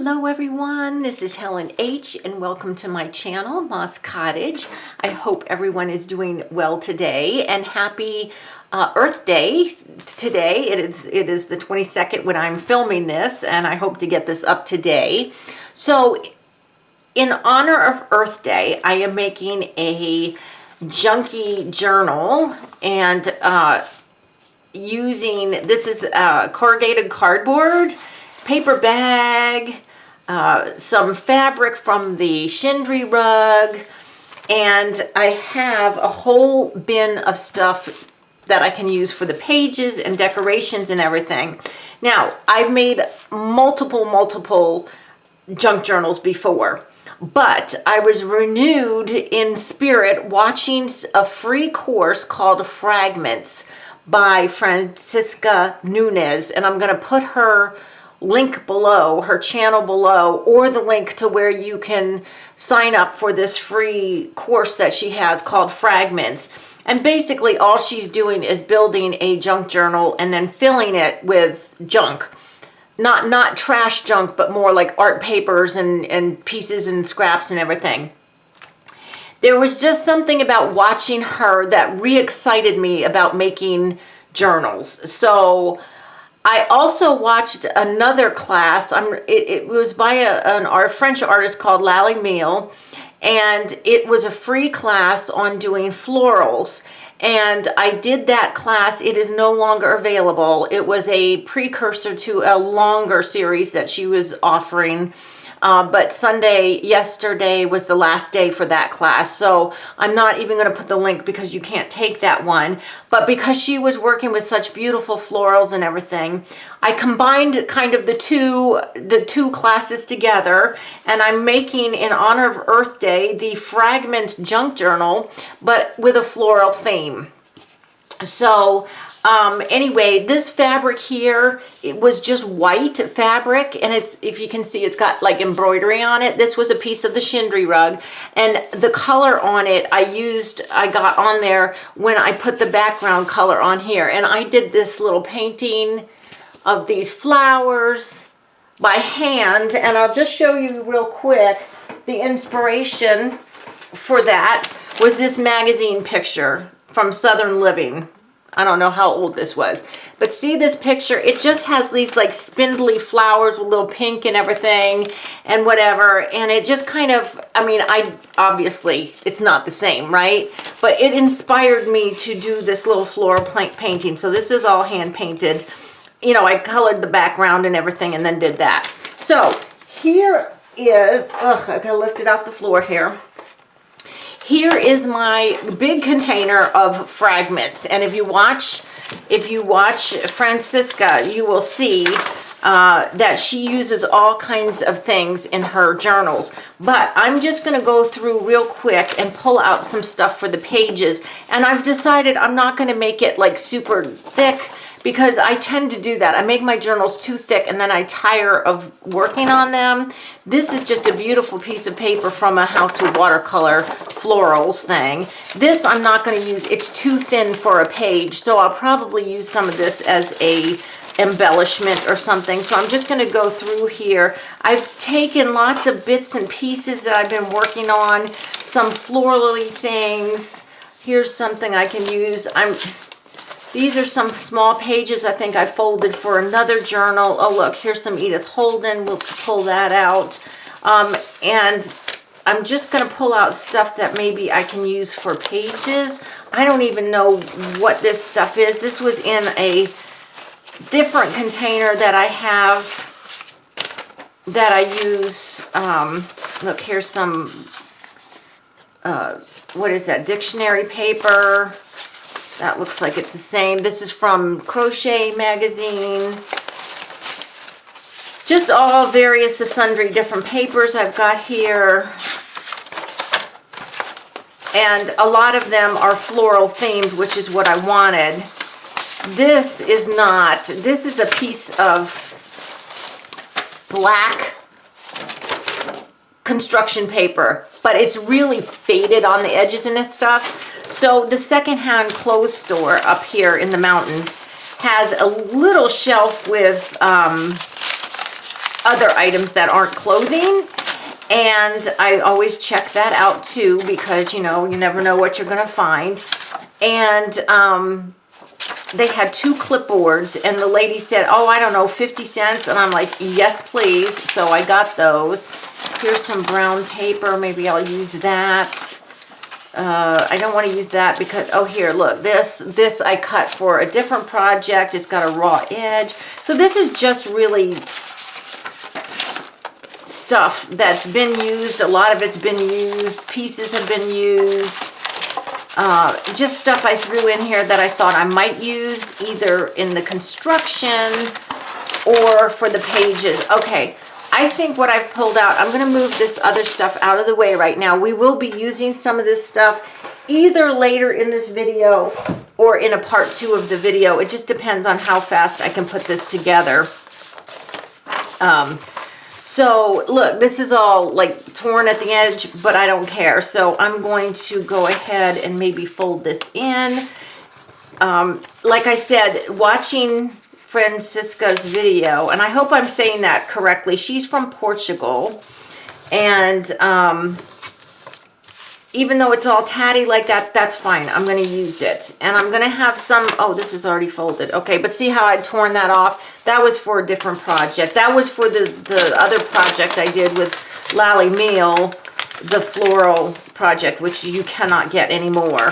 Hello everyone, this is Helen H. and welcome to my channel, Moss Cottage. I hope everyone is doing well today and happy Earth Day today. It is the 22nd when I'm filming this, and I hope to get this up today. So in honor of Earth Day, I am making a junky journal and using, this is corrugated cardboard, paper bag, some fabric from the Shindri rug, and I have a whole bin of stuff that I can use for the pages and decorations and everything. Now, I've made multiple junk journals before, but I was renewed in spirit watching a free course called Fragments by Francisca Nunes, and I'm going to put her link below, her channel below, or the link to where you can sign up for this free course that she has called Fragments. And basically all she's doing is building a junk journal and then filling it with junk. Not trash junk, but more like art papers and pieces and scraps and everything. There was just something about watching her that re-excited me about making journals. So I also watched another class. It was by a French artist called Lally Meal, and it was a free class on doing florals. And I did that class. It is no longer available. It was a precursor to a longer series that she was offering. But yesterday was the last day for that class. So I'm not even going to put the link because you can't take that one. But because she was working with such beautiful florals and everything, I combined kind of the two classes together, and I'm making, in honor of Earth Day, the Fragment Junk Journal, but with a floral theme. So anyway, this fabric here, it was just white fabric, and it's, if you can see, it's got like embroidery on it. This was a piece of the Shindri rug, and the color on it I got on there when I put the background color on here. And I did this little painting of these flowers by hand, and I'll just show you real quick. The inspiration for that was this magazine picture from Southern Living. I don't know how old this was, but see this picture? It just has these like spindly flowers with little pink and everything and whatever. And it just kind of, obviously it's not the same, right? But it inspired me to do this little floral painting. So this is all hand painted. You know, I colored the background and everything and then did that. So here is, I gotta lift it off the floor here. Here is my big container of fragments, and if you watch Francisca, you will see that she uses all kinds of things in her journals. But I'm just going to go through real quick and pull out some stuff for the pages, and I've decided I'm not going to make it like super thick, because I tend to do that. I make my journals too thick and then I tire of working on them. This is just a beautiful piece of paper from a How to Watercolor Florals thing. This I'm not going to use. It's too thin for a page, so I'll probably use some of this as a embellishment or something. So I'm just going to go through here. I've taken lots of bits and pieces that I've been working on, some florally things. Here's something I can use. These are some small pages I think I folded for another journal. Oh, look, here's some Edith Holden. We'll pull that out. And I'm just going to pull out stuff that maybe I can use for pages. I don't even know what this stuff is. This was in a different container that I have that I use. Look, here's some, what is that, dictionary paper. That looks like it's the same. This is from Crochet Magazine. Just all various sundry different papers I've got here. And a lot of them are floral themed, which is what I wanted. This is not. This is a piece of black construction paper, but it's really faded on the edges and stuff. So the secondhand clothes store up here in the mountains has a little shelf with other items that aren't clothing. And I always check that out too, because you know, you never know what you're gonna find. And they had 2 clipboards, and the lady said, oh, I don't know, 50 cents. And I'm like, yes, please. So I got those. Here's some brown paper. Maybe I'll use that. I don't want to use that because, oh, here, look, this I cut for a different project. It's got a raw edge. So this is just really stuff that's been used. A lot of it's been used. Pieces have been used. Just stuff I threw in here that I thought I might use either in the construction or for the pages. Okay, I think what I've pulled out, I'm going to move this other stuff out of the way right now. We will be using some of this stuff either later in this video or in a part 2 of the video. It just depends on how fast I can put this together. So look, this is all like torn at the edge, but I don't care. So I'm going to go ahead and maybe fold this in. Like I said, watching Francisca's video, and I hope I'm saying that correctly. She's from Portugal, and even though it's all tatty like that, that's fine. I'm going to use it, and I'm going to have some, oh, this is already folded. Okay, but see how I'd torn that off? That was for a different project. That was for the other project I did with Lally Meal, the floral project, which you cannot get anymore.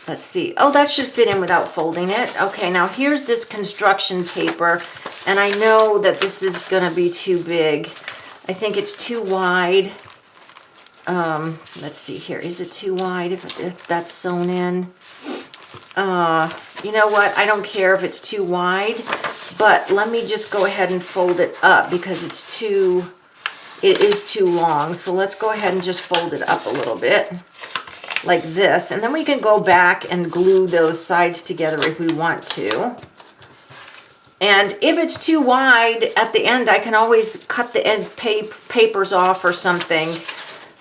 Let's see. Oh, that should fit in without folding it. Okay, now here's this construction paper, and I know that this is going to be too big. I think it's too wide. Let's see here. Is it too wide if that's sewn in? You know what? I don't care if it's too wide, but let me just go ahead and fold it up because it is too long. So let's go ahead and just fold it up a little bit like this, and then we can go back and glue those sides together if we want to. And if it's too wide at the end, I can always cut the end papers off or something,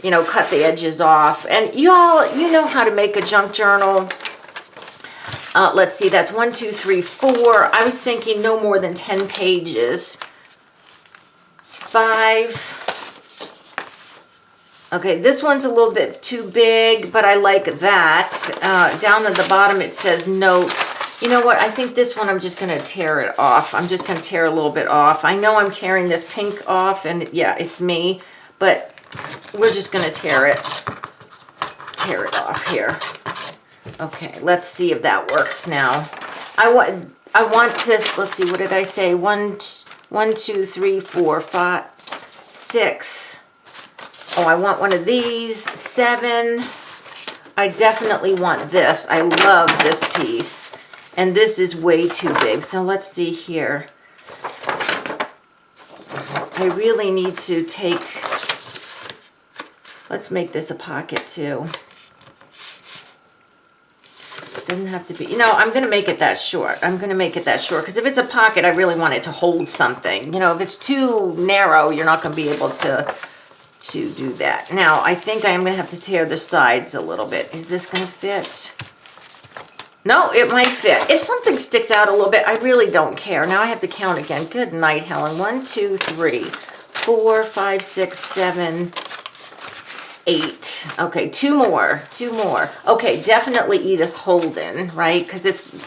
you know, cut the edges off. And you know how to make a junk journal. Let's see, that's 1, 2, 3, 4. I was thinking no more than 10 pages. 5. Okay, this one's a little bit too big, but I like that. Down at the bottom it says note. You know what? I think this one I'm just going to tear it off. I'm just going to tear a little bit off. I know I'm tearing this pink off, and yeah, it's me, but we're just going to tear it off here. Okay, let's see if that works now. I want this, let's see, what did I say? 1, 2, 3, 4, 5, 6. Oh, I want one of these. 7. I definitely want this. I love this piece. And this is way too big. So let's see here. I really need to take, let's make this a pocket too. Doesn't have to be, you know, I'm going to make it that short. I'm going to make it that short because if it's a pocket, I really want it to hold something. You know, if it's too narrow, you're not going to be able to do that. Now, I think I am going to have to tear the sides a little bit. Is this going to fit? No, it might fit. If something sticks out a little bit, I really don't care. Now I have to count again. Good night, Helen. 1, 2, 3, 4, 5, 6, 7, 8. Okay, 2 more. 2 more. Okay, definitely Edith Holden, right? Because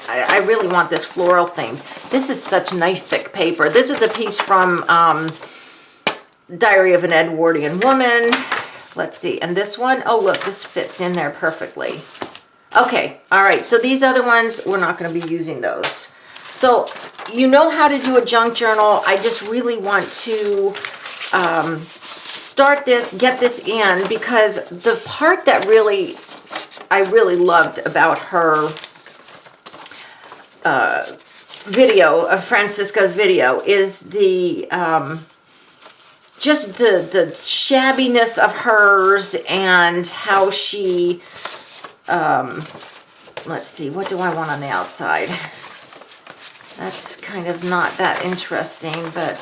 I really want this floral thing. This is such nice thick paper. This is a piece from Diary of an Edwardian Woman. Let's see. And this one, oh look, this fits in there perfectly. Okay, all right. So these other ones, we're not going to be using those. So you know how to do a junk journal. I just really want to start this, get this in, because the part that I really loved about her video, of Francisca's video, is the just the shabbiness of hers and how she, let's see, what do I want on the outside? That's kind of not that interesting, but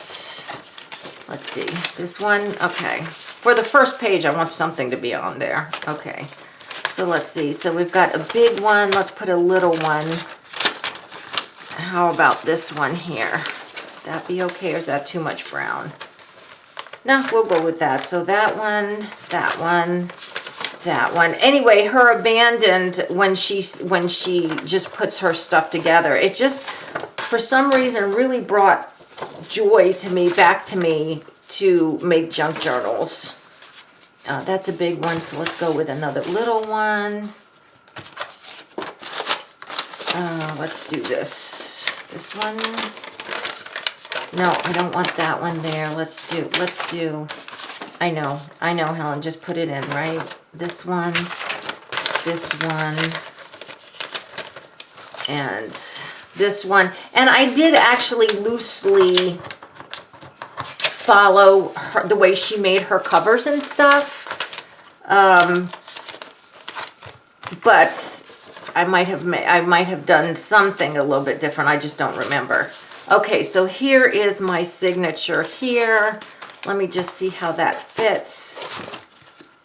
let's see. This one, okay. For the first page, I want something to be on there. Okay. So let's see. So we've got a big one. Let's put a little one. How about this one here? that be okay, or is that too much brown? No, we'll go with that. So that one, that one, that one. Anyway, her abandoned when she just puts her stuff together. It just, for some reason, really brought joy to me, back to me, to make junk journals. That's a big one, so let's go with another little one. Let's do this. This one. No, I don't want that one there. Let's do. I know, Helen, just put it in, right? This one, and this one. And I did actually loosely follow the way she made her covers and stuff. But I might have done something a little bit different. I just don't remember. Okay, so here is my signature here. Let me just see how that fits.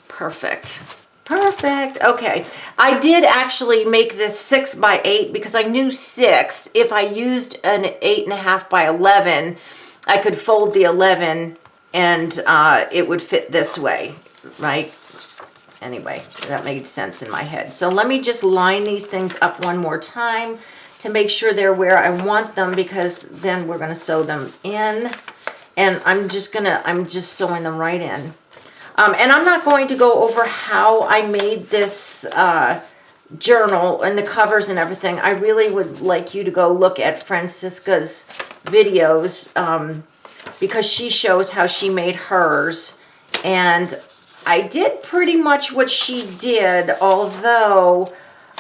Perfect. Perfect. Okay. I did actually make this 6 by 8 because I knew 6. If I used an 8.5 by 11, I could fold the 11 and it would fit this way, right? Anyway, that made sense in my head. So let me just line these things up one more time to make sure they're where I want them, because then we're going to sew them in. And I'm just sewing them right in. And I'm not going to go over how I made this journal and the covers and everything. I really would like you to go look at Francisca's videos because she shows how she made hers. And I did pretty much what she did, although,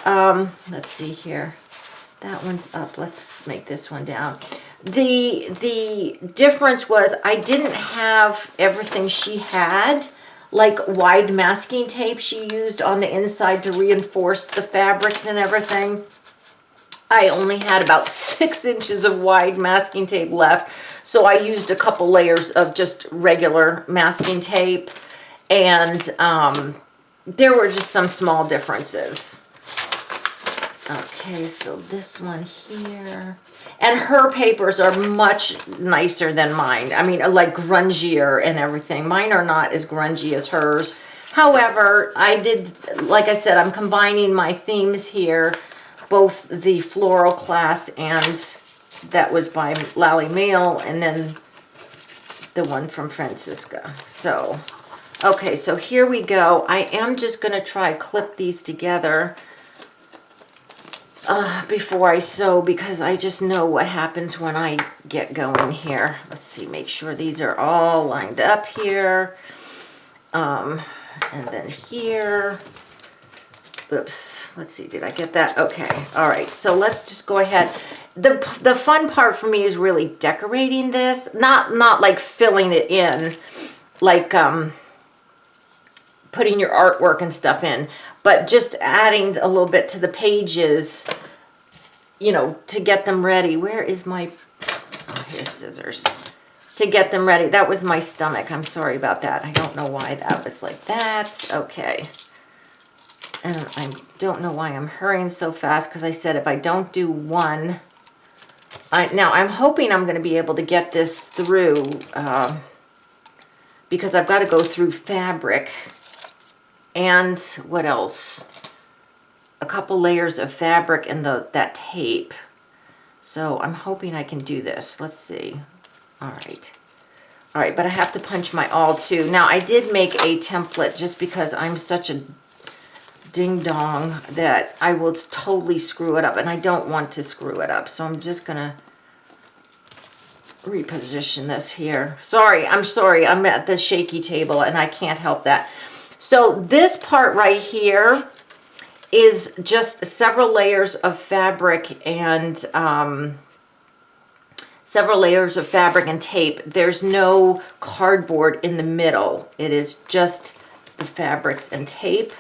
let's see here. That one's up. Let's make this one down. The difference was I didn't have everything she had, like wide masking tape she used on the inside to reinforce the fabrics and everything. I only had about 6 inches of wide masking tape left, so I used a couple layers of just regular masking tape, and there were just some small differences. Okay, so this one here. And her papers are much nicer than mine. I mean, like grungier and everything. Mine are not as grungy as hers. However, I did, like I said, I'm combining my themes here. Both the floral class and that was by Lally Mail, and then the one from Francisca. So, okay, so here we go. I am just going to try clip these together before I sew, because I just know what happens when I get going here. Let's see, make sure these are all lined up here. And then here. Oops, let's see, did I get that? Okay, all right, so let's just go ahead. The fun part for me is really decorating this, not like filling it in, like putting your artwork and stuff in, but just adding a little bit to the pages, you know, to get them ready. Where is my, oh, here's scissors. To get them ready. That was my stomach. I'm sorry about that. I don't know why that was like that. Okay. And I don't know why I'm hurrying so fast, because I said if I don't do one, now I'm hoping I'm going to be able to get this through, because I've got to go through fabric and what else? A couple layers of fabric and that tape. So I'm hoping I can do this. Let's see. All right. All right, but I have to punch my awl too. Now I did make a template just because I'm such a ding dong that I will totally screw it up, and I don't want to screw it up. So I'm just gonna reposition this here. I'm sorry. I'm at the shaky table and I can't help that. So this part right here is just several layers of fabric and tape. There's no cardboard in the middle. It is just the fabrics and tape.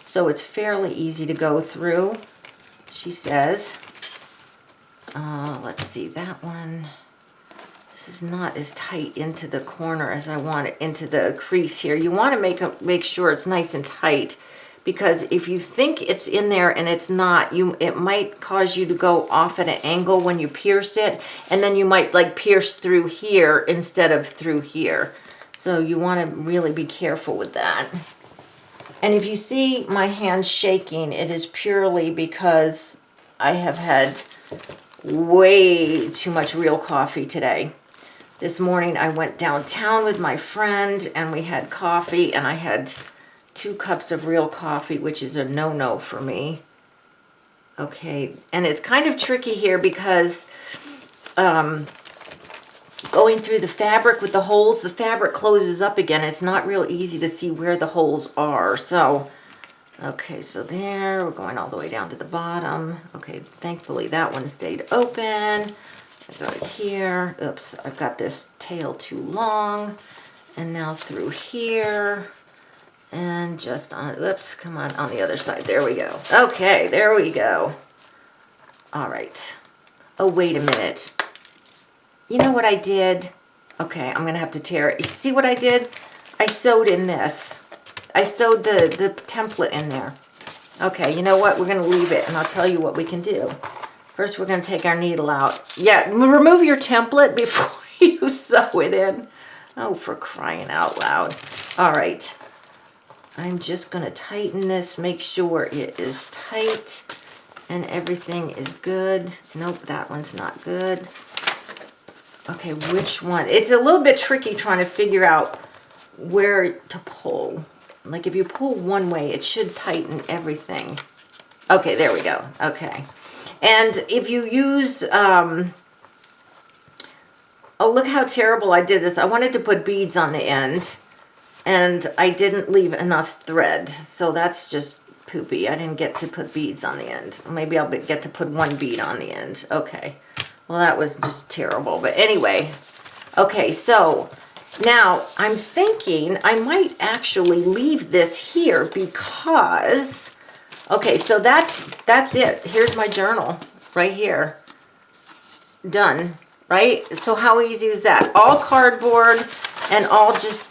So it's fairly easy to go through, she says. Let's see, that one. This is not as tight into the corner as I want it, into the crease here. You want to make sure it's nice and tight, because if you think it's in there and it's not, it might cause you to go off at an angle when you pierce it, and then you might like pierce through here instead of through here. So you want to really be careful with that. And if you see my hand shaking, it is purely because I have had way too much real coffee today. This morning I went downtown with my friend and we had coffee, and I had 2 cups of real coffee, which is a no-no for me. Okay, and it's kind of tricky here because going through the fabric with the holes, the fabric closes up again. It's not real easy to see where the holes are. So, okay, so there, we're going all the way down to the bottom. Okay, thankfully that one stayed open. I got it here. Oops, I've got this tail too long. And now through here. And just on, oops, come on the other side. There we go. Okay, there we go. All right. Oh, wait a minute. You know what I did? Okay, I'm going to have to tear it. You see what I did? I sewed in this. I sewed the template in there. Okay, you know what? We're going to leave it, and I'll tell you what we can do. First, we're going to take our needle out. Yeah, remove your template before you sew it in. Oh, for crying out loud. All right. I'm just going to tighten this, make sure it is tight and everything is good. Nope, that one's not good. Okay, which one? It's a little bit tricky trying to figure out where to pull. Like if you pull one way, it should tighten everything. Okay, there we go. Okay. And if you use, oh, look how terrible I did this. I wanted to put beads on the end. And I didn't leave enough thread, so that's just poopy. I didn't get to put beads on the end. Maybe I'll get to put 1 bead on the end. Okay, well that was just terrible. But anyway, okay, so now I'm thinking I might actually leave this here because, okay, so that's it. Here's my journal right here. Done, right? So how easy is that? All cardboard and all just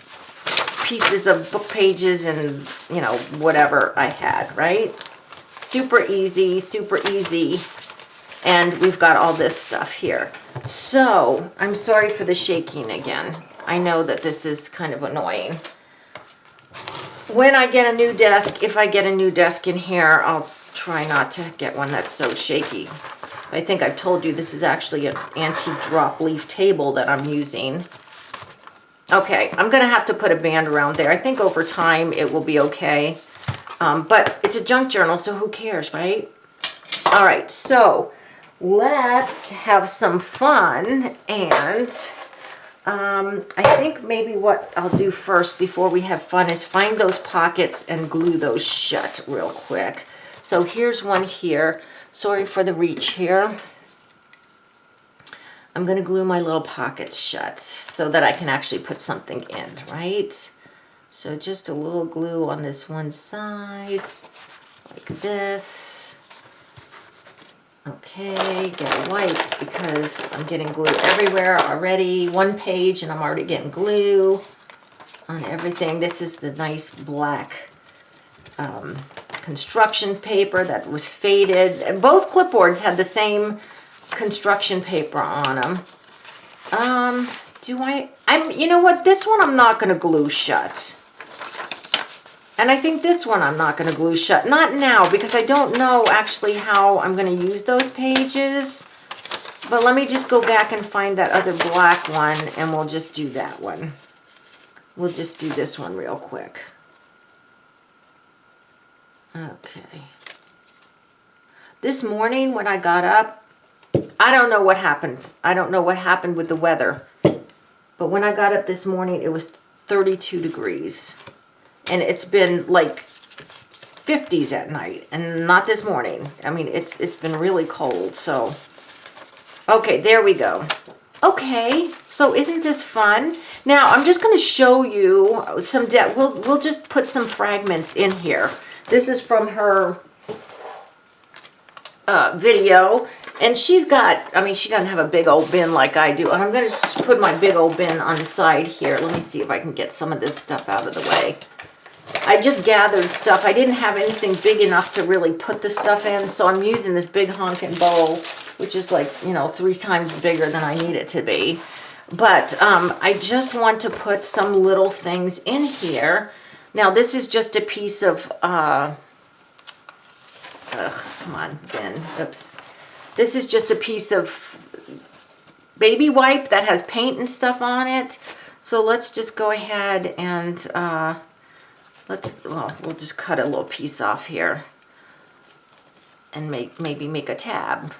pieces of book pages and, you know, whatever I had, right? Super easy, super easy. And we've got all this stuff here. So, I'm sorry for the shaking again. I know that this is kind of annoying. When I get a new desk, if I get a new desk in here, I'll try not to get one that's so shaky. I think I've told you this is actually an anti-drop leaf table that I'm using. Okay, I'm going to have to put a band around there. I think over time it will be okay. But it's a junk journal, so who cares, right? All right, so let's have some fun. And I think maybe what I'll do first before we have fun is find those pockets and glue those shut real quick. So here's one here. Sorry for the reach here. I'm going to glue my little pockets shut so that I can actually put something in, right? So just a little glue on this one side, like this. Okay, get a wipe because I'm getting glue everywhere already. 1 page and I'm already getting glue on everything. This is the nice black construction paper that was faded. And both clipboards had the same construction paper on them. You know what? This one I'm not going to glue shut. And I think this one I'm not going to glue shut. Not now, because I don't know actually how I'm going to use those pages. But let me just go back and find that other black one, and we'll just do that one. We'll just do this one real quick. Okay. This morning when I got up, I don't know what happened. I don't know what happened with the weather. But when I got up this morning, it was 32 degrees. And it's been like 50s at night. And not this morning. I mean, it's been really cold. So, okay, there we go. Okay, so isn't this fun? Now, I'm just going to show you some, we'll just put some fragments in here. This is from her video. And she's got, I mean, she doesn't have a big old bin like I do. And I'm going to just put my big old bin on the side here. Let me see if I can get some of this stuff out of the way. I just gathered stuff. I didn't have anything big enough to really put the stuff in, so I'm using this big honking bowl, which is like, you know, 3 times bigger than I need it to be. But I just want to put some little things in here. Now, this is just a piece of, come on, Ben, oops. This is just a piece of baby wipe that has paint and stuff on it. So let's just go ahead and, we'll just cut a little piece off here and maybe make a tab.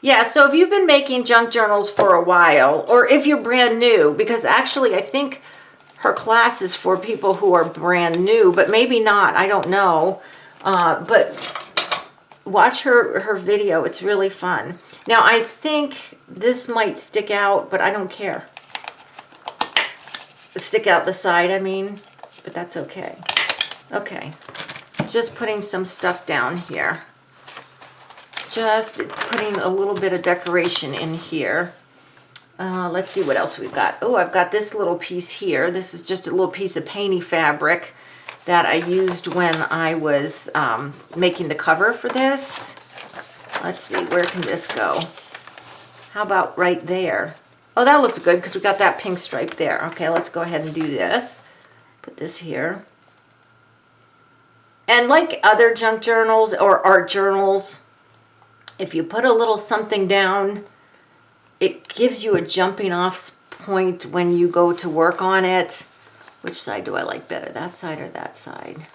Yeah, so if you've been making junk journals for a while, or if you're brand new, because actually I think her class is for people who are brand new, but maybe not, I don't know. But watch her video, it's really fun. Now I think this might stick out, but I don't care. Stick out the side, I mean, but that's okay. Okay, just putting some stuff down here. Just putting a little bit of decoration in here. Let's see what else we've got. Oh, I've got this little piece here. This is just a little piece of painty fabric that I used when I was making the cover for this. Let's see, where can this go? How about right there? Oh, that looks good because we got that pink stripe there. Okay, let's go ahead and do this. Put this here. And like other junk journals or art journals, if you put a little something down, it gives you a jumping off point when you go to work on it. Which side do I like better, that side or that side?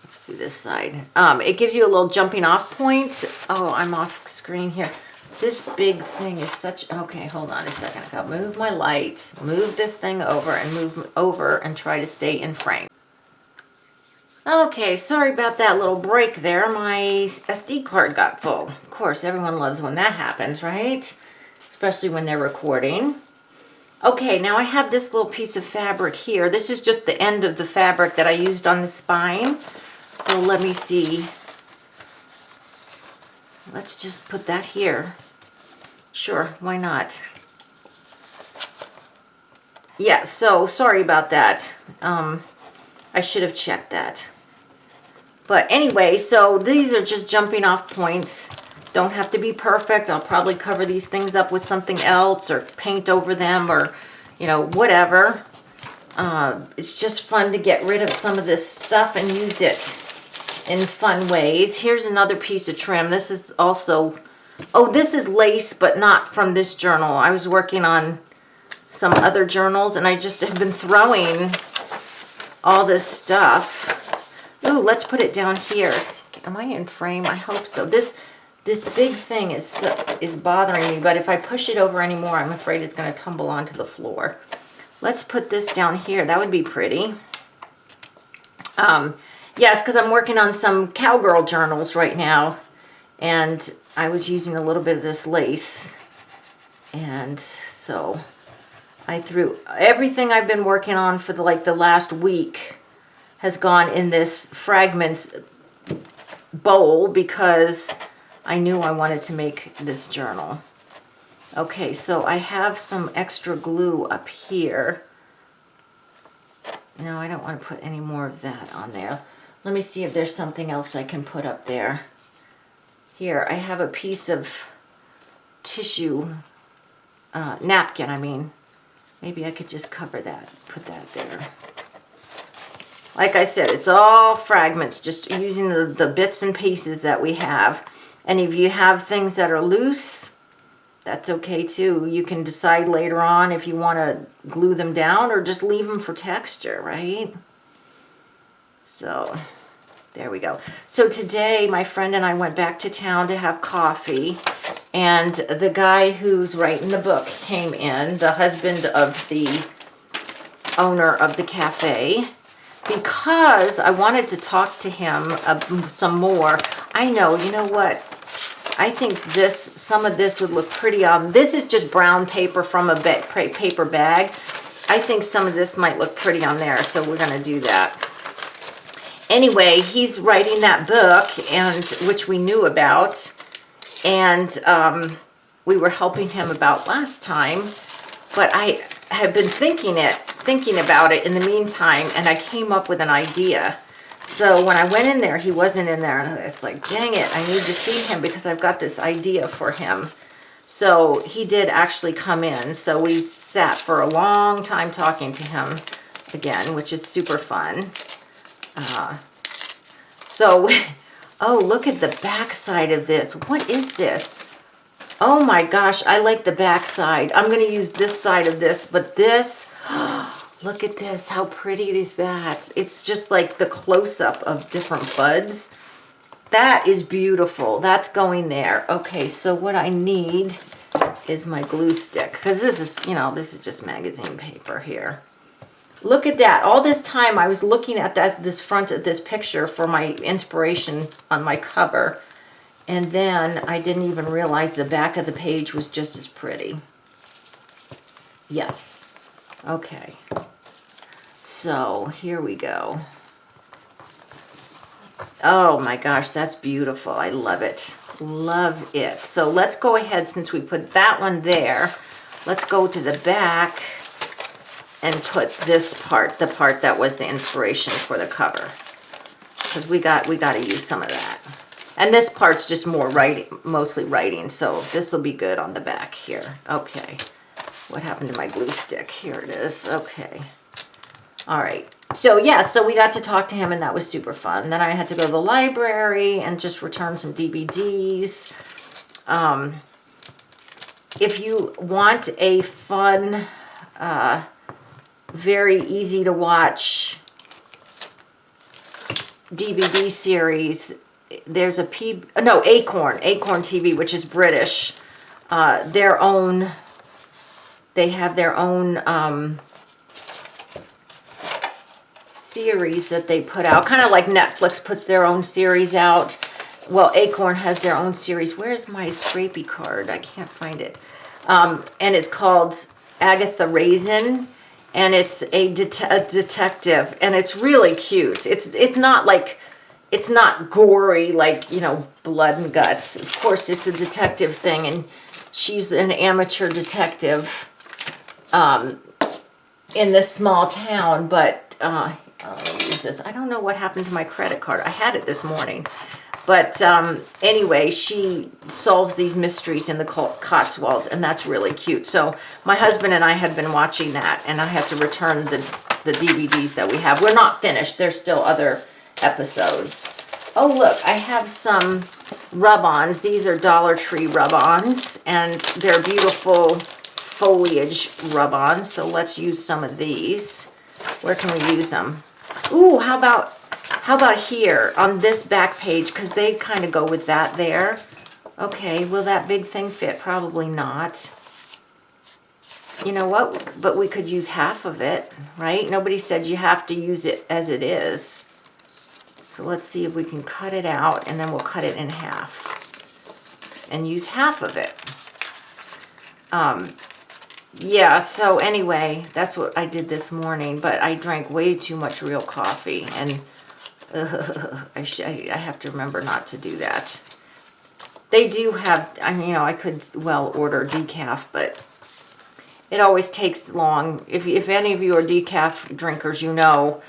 Let's do this side. It gives you a little jumping off point. Oh, I'm off screen here. This big thing is such, okay, hold on a second. I gotta move my light, move this thing over and move over and try to stay in frame. Okay, sorry about that little break there. My SD card got full. Of course, everyone loves when that happens, right? Especially when they're recording. Okay, now I have this little piece of fabric here. This is just the end of the fabric that I used on the spine. So let me see. Let's just put that here. Sure, why not? Yeah, so sorry about that. I should have checked that. But anyway, so these are just jumping off points. Don't have to be perfect. I'll probably cover these things up with something else or paint over them or, you know, whatever. It's just fun to get rid of some of this stuff and use it in fun ways. Here's another piece of trim. This is also, oh, this is lace, but not from this journal. I was working on some other journals and I just have been throwing all this stuff. Ooh, let's put it down here. Am I in frame? I hope so. This big thing is bothering me, but if I push it over anymore, I'm afraid it's going to tumble onto the floor. Let's put this down here. That would be pretty. Yes, because I'm working on some cowgirl journals right now, and I was using a little bit of this lace, and so I threw everything I've been working on for the last week has gone in this Fragments bowl because I knew I wanted to make this journal. Okay, so I have some extra glue up here. No, I don't want to put any more of that on there. Let me see if there's something else I can put up there. Here, I have a piece of tissue, napkin, I mean. Maybe I could just cover that, put that there. Like I said, it's all fragments, just using the bits and pieces that we have. And if you have things that are loose, that's okay too. You can decide later on if you want to glue them down or just leave them for texture, right? So, there we go. So today, my friend and I went back to town to have coffee. And the guy who's writing the book came in, the husband of the owner of the cafe, because I wanted to talk to him some more. I know, you know what? I think some of this would look pretty on. This is just brown paper from a paper bag. I think some of this might look pretty on there, so we're going to do that. Anyway, he's writing that book, and which we knew about, and we were helping him about last time. But I have been thinking thinking about it in the meantime, and I came up with an idea. So when I went in there, he wasn't in there, and it's like, dang it, I need to see him because I've got this idea for him. So he did actually come in. So we sat for a long time talking to him again, which is super fun. Oh, look at the back side of this. What is this? Oh my gosh, I like the back side. I'm going to use this side of this, but this, look at this. How pretty is that? It's just like the close-up of different buds. That is beautiful. That's going there. Okay, so what I need is my glue stick, because this is, you know, this is just magazine paper here. Look at that. All this time I was looking at this front of this picture for my inspiration on my cover, and then I didn't even realize the back of the page was just as pretty. Yes. Okay. So here we go. Oh my gosh, that's beautiful. I love it. Love it. So let's go ahead, since we put that one there, let's go to the back and put this part, the part that was the inspiration for the cover. Because we got to use some of that. And this part's just more writing, mostly writing, so this will be good on the back here. Okay. What happened to my glue stick? Here it is. Okay. All right. So yeah, so we got to talk to him, and that was super fun. Then I had to go to the library and just return some DVDs. If you want a fun, very easy to watch DVD series, there's a Acorn TV, which is British. They have their own series that they put out, kind of like Netflix puts their own series out. Well, Acorn has their own series. Where's my scrapey card? I can't find it. And it's called Agatha Raisin, and it's a detective, and it's really cute. It's not gory, like, you know, blood and guts. Of course, it's a detective thing, and she's an amateur detective in this small town, but I'll use this. I don't know what happened to my credit card. I had it this morning. But anyway, she solves these mysteries in the Cotswolds, and that's really cute. So my husband and I had been watching that, and I had to return the DVDs that we have. We're not finished. There's still other episodes. Oh, look, I have some rub-ons. These are Dollar Tree rub-ons, and they're beautiful foliage rub-ons. So let's use some of these. Where can we use them? Ooh, how about here on this back page, because they kind of go with that there. Okay, will that big thing fit? Probably not. You know what? But we could use half of it, right? Nobody said you have to use it as it is. So let's see if we can cut it out, and then we'll cut it in half and use half of it. Yeah, so anyway, that's what I did this morning, but I drank way too much real coffee, and I have to remember not to do that. They do have, I mean, you know, I could well order decaf, but it always takes long. If any of you are decaf drinkers, you know,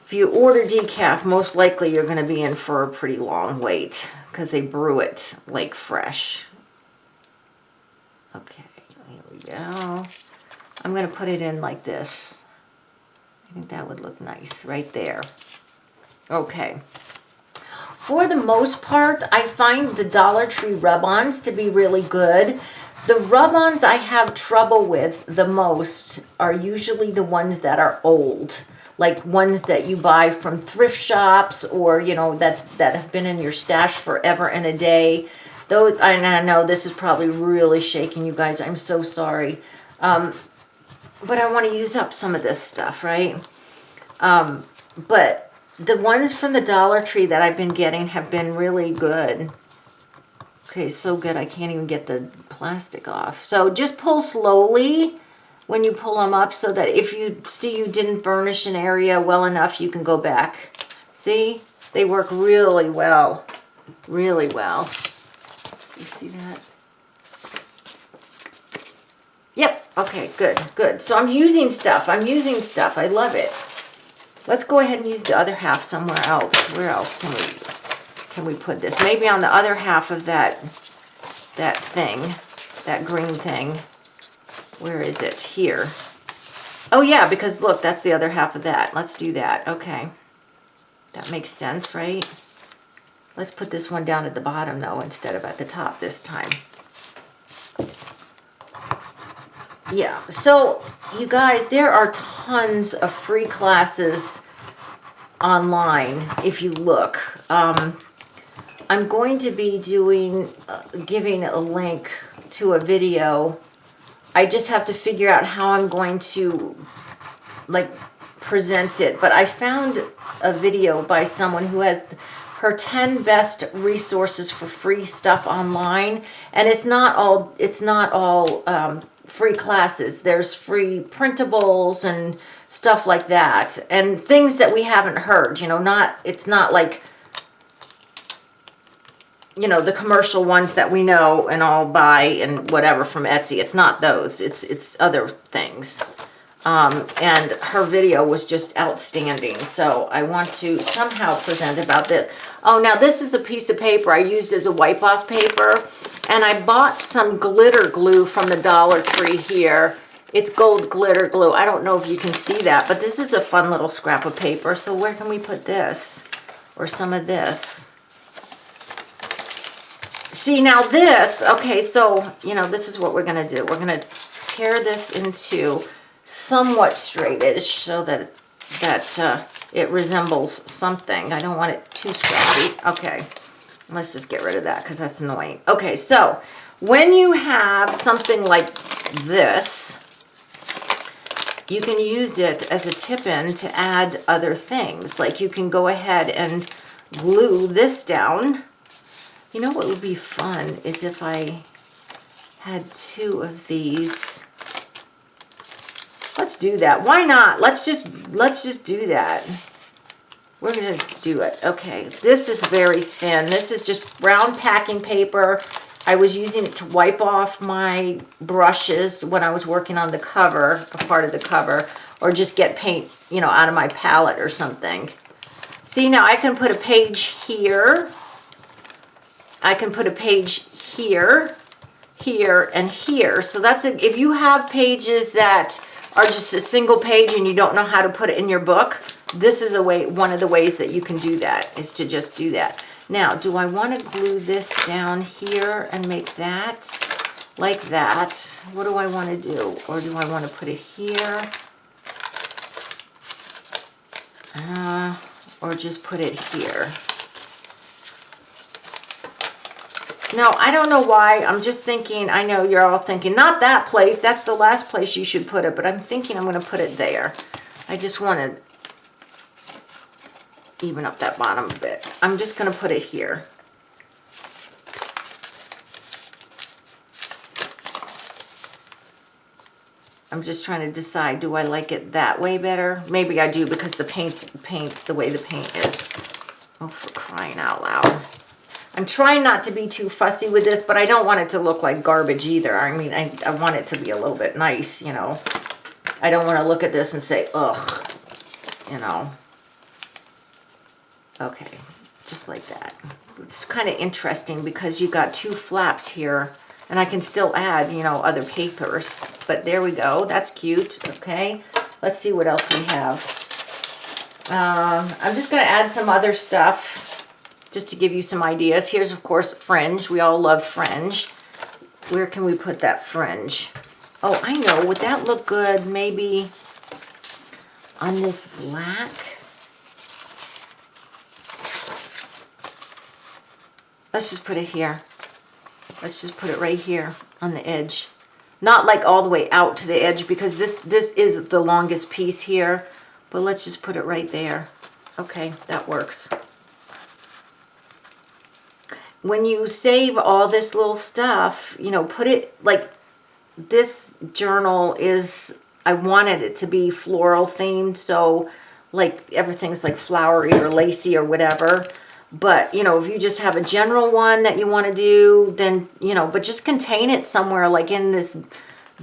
if you order decaf, most likely you're going to be in for a pretty long wait, because they brew it like fresh. Okay, here we go. I'm going to put it in like this. I think that would look nice right there. Okay. For the most part, I find the Dollar Tree rub-ons to be really good. The rub-ons I have trouble with the most are usually the ones that are old, like ones that you buy from thrift shops, or, you know, that have been in your stash forever and a day. Those, and I know this is probably really shaking you guys. I'm so sorry. But I want to use up some of this stuff, right? But the ones from the Dollar Tree that I've been getting have been really good. Okay, so good I can't even get the plastic off. So just pull slowly when you pull them up, so that if you see you didn't burnish an area well enough, you can go back. See? They work really well. Really well. You see that? Yep. Okay, good, good. So I'm using stuff. I love it. Let's go ahead and use the other half somewhere else. Where else can we put this? Maybe on the other half of that thing, that green thing. Where is it? Here. Oh yeah, because look, that's the other half of that. Let's do that. Okay. That makes sense, right? Let's put this one down at the bottom though, instead of at the top this time. Yeah, so you guys, there are tons of free classes online if you look. I'm going to be giving a link to a video. I just have to figure out how I'm going to like present it. But I found a video by someone who has her 10 best resources for free stuff online, and it's not all free classes. There's free printables and stuff like that, and things that we haven't heard. It's not like, the commercial ones that we know and all buy and whatever from Etsy. It's not those. It's other things. And her video was just outstanding. So I want to somehow present about this. Oh, now this is a piece of paper I used as a wipe-off paper. And I bought some glitter glue from the Dollar Tree here. It's gold glitter glue. I don't know if you can see that, but this is a fun little scrap of paper. So where can we put this? Or some of this? See, now this, okay, so, this is what we're going to do. We're going to tear this into somewhat straightish so that it resembles something. I don't want it too scrappy. Okay, let's just get rid of that because that's annoying. Okay, so when you have something like this, you can use it as a tip-in to add other things. Like you can go ahead and glue this down. You know what would be fun is if I had 2 of these. Let's do that. Why not? Let's just do that. We're going to do it. Okay, this is very thin. This is just brown packing paper. I was using it to wipe off my brushes when I was working on the cover, a part of the cover, or just get paint, out of my palette or something. See, now I can put a page here. I can put a page here, here, and here. So if you have pages that are just a single page and you don't know how to put it in your book, this is one of the ways that you can do that, is to just do that. Now, do I want to glue this down here and make that like that? What do I want to do? Or do I want to put it here? Or just put it here? No, I don't know why. I'm just thinking, I know you're all thinking, not that place. That's the last place you should put it. But I'm thinking I'm going to put it there. I just want to even up that bottom a bit. I'm just going to put it here. I'm just trying to decide, do I like it that way better? Maybe I do because the way the paint is. Oh, for crying out loud. I'm trying not to be too fussy with this, but I don't want it to look like garbage either. I mean, I want it to be a little bit nice, I don't want to look at this and say, ugh, Okay, just like that. It's kind of interesting because you got 2 flaps here, and I can still add, other papers. But there we go. That's cute. Okay, let's see what else we have. I'm just going to add some other stuff, just to give you some ideas. Here's, of course, fringe. We all love fringe. Where can we put that fringe? Oh, I know. Would that look good maybe on this black? Let's just put it here. Let's just put it right here on the edge. Not like all the way out to the edge because this is the longest piece here. But let's just put it right there. Okay, that works. When you save all this little stuff, put it like this journal is, I wanted it to be floral themed. So like everything's like flowery or lacy or whatever. But, if you just have a general one that you want to do, then, but just contain it somewhere like in this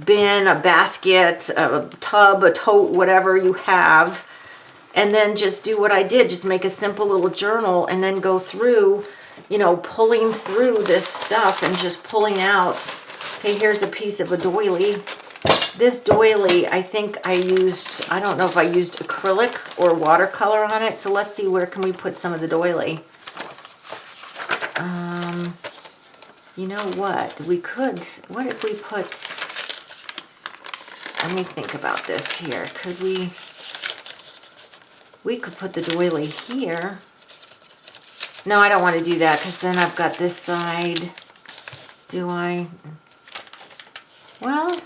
bin, a basket, a tub, a tote, whatever you have. And then just do what I did, just make a simple little journal and then go through, you know, pulling through this stuff and just pulling out. Okay, here's a piece of a doily. This doily, I think I used, I don't know if I used acrylic or watercolor on it. So let's see, where can we put some of the doily? You know what? We could, what if we put, let me think about this here. Could we could put the doily here. No, I don't want to do that because then I've got this side. Do I? Well,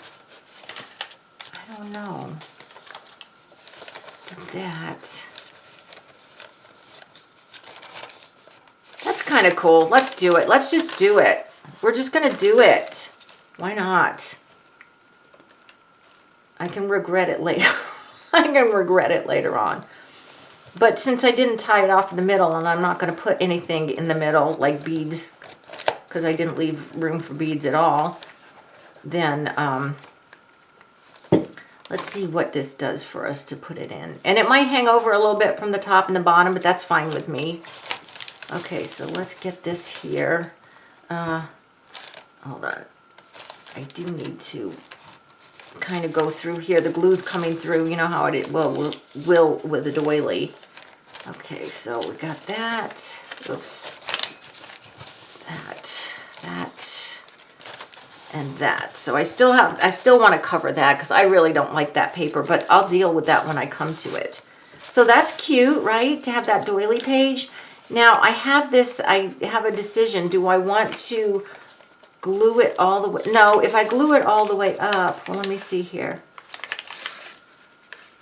I don't know. That. That's kind of cool. Let's do it. Let's just do it. We're just going to do it. Why not? I can regret it later. I can regret it later on. But since I didn't tie it off in the middle, and I'm not going to put anything in the middle, like beads, because I didn't leave room for beads at all, then let's see what this does for us to put it in. And it might hang over a little bit from the top and the bottom, but that's fine with me. Okay, so let's get this here. Hold on. I do need to kind of go through here. The glue's coming through. You know how it will with a doily. Okay, so we got that. Oops. That, and that. So I still want to cover that because I really don't like that paper, but I'll deal with that when I come to it. So that's cute, right? To have that doily page. Now I have a decision. Do I want to glue it all the way? No, if I glue it all the way up, well, let me see here.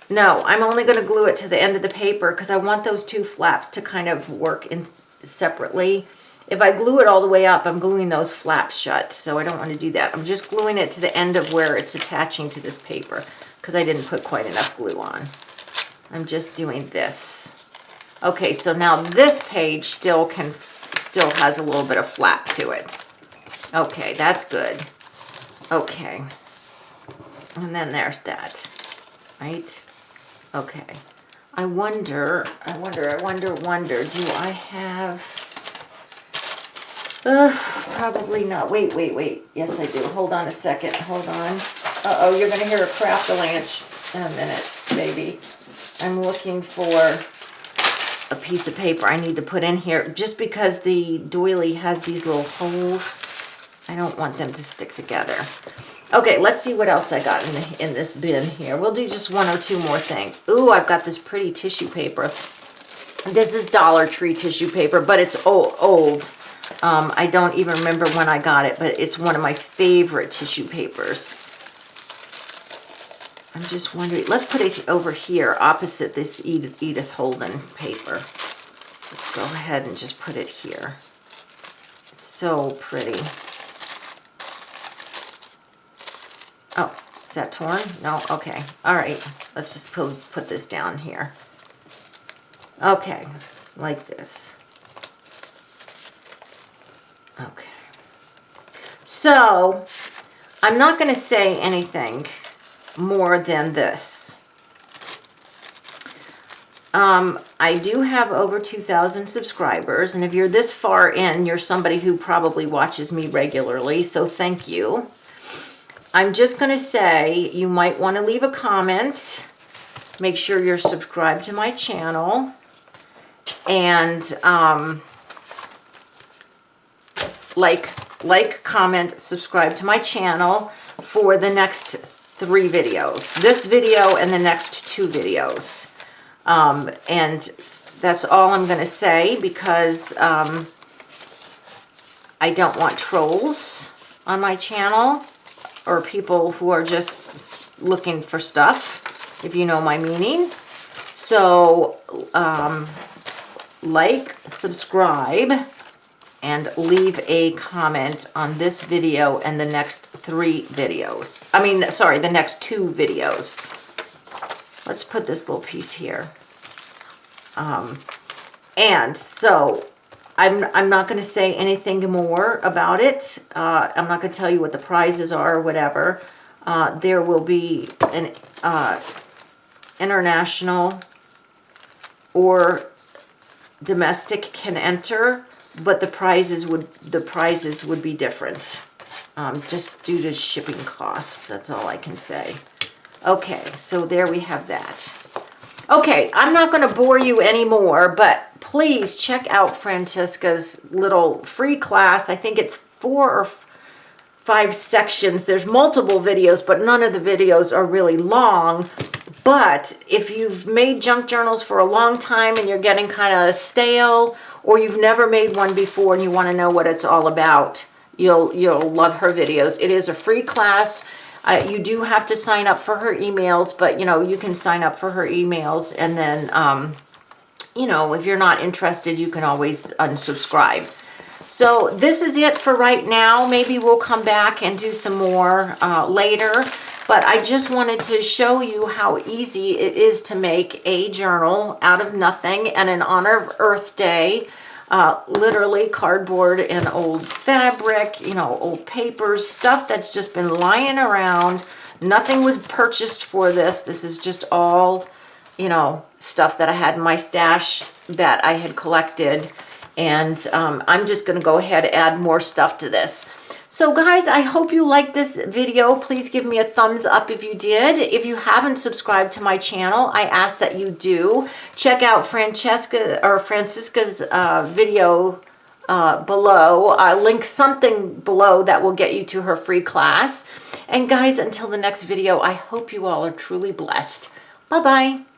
No, I'm only going to glue it to the end of the paper because I want those two flaps to kind of work in separately. If I glue it all the way up, I'm gluing those flaps shut, so I don't want to do that. I'm just gluing it to the end of where it's attaching to this paper because I didn't put quite enough glue on. I'm just doing this. Okay, so now this page still has a little bit of flap to it. Okay, that's good. Okay. And then there's that, right? Okay. I wonder, do I have, probably not. Wait. Yes, I do. Hold on a second. Hold on. Uh-oh, you're going to hear a craft-a-lanch in a minute, baby. I'm looking for a piece of paper I need to put in here just because the doily has these little holes. I don't want them to stick together. Okay, let's see what else I got in this bin here. We'll do just one or two more things. Ooh, I've got this pretty tissue paper. This is Dollar Tree tissue paper, but it's old. I don't even remember when I got it, but it's one of my favorite tissue papers. I'm just wondering, let's put it over here opposite this Edith Holden paper. Let's go ahead and just put it here. It's so pretty. Oh, is that torn? No? Okay. All right. Let's just put this down here. Okay. Like this. Okay. So, I'm not going to say anything more than this. I do have over 2,000 subscribers, and if you're this far in, you're somebody who probably watches me regularly, so thank you. I'm just going to say you might want to leave a comment. Make sure you're subscribed to my channel. And like, comment, subscribe to my channel for the next 3 videos. This video and the next 2 videos. And that's all I'm going to say because I don't want trolls on my channel. Or people who are just looking for stuff, if you know my meaning. So, like, subscribe, and leave a comment on this video and the next 3 videos. The next 2 videos. Let's put this little piece here. And so, I'm not going to say anything more about it. I'm not going to tell you what the prizes are or whatever. There will be an international or domestic can enter, but the prizes would be different, just due to shipping costs. That's all I can say. Okay, so there we have that. Okay, I'm not going to bore you anymore, but please check out Francisca's little free class. I think it's 4 or 5 sections. There's multiple videos, but none of the videos are really long. But if you've made junk journals for a long time and you're getting kind of stale, or you've never made one before and you want to know what it's all about, you'll love her videos. It is a free class. You do have to sign up for her emails, but you can sign up for her emails, and then if you're not interested, you can always unsubscribe. So this is it for right now. Maybe we'll come back and do some more later. But I just wanted to show you how easy it is to make a journal out of nothing. And in honor of Earth Day, literally cardboard and old fabric, old papers, stuff that's just been lying around. Nothing was purchased for this. This is just all, stuff that I had in my stash that I had collected. And I'm just going to go ahead and add more stuff to this. So guys, I hope you liked this video. Please give me a thumbs up if you did. If you haven't subscribed to my channel, I ask that you do. Check out Francisca's video below. I'll link something below that will get you to her free class. And guys, until the next video, I hope you all are truly blessed. Bye-bye.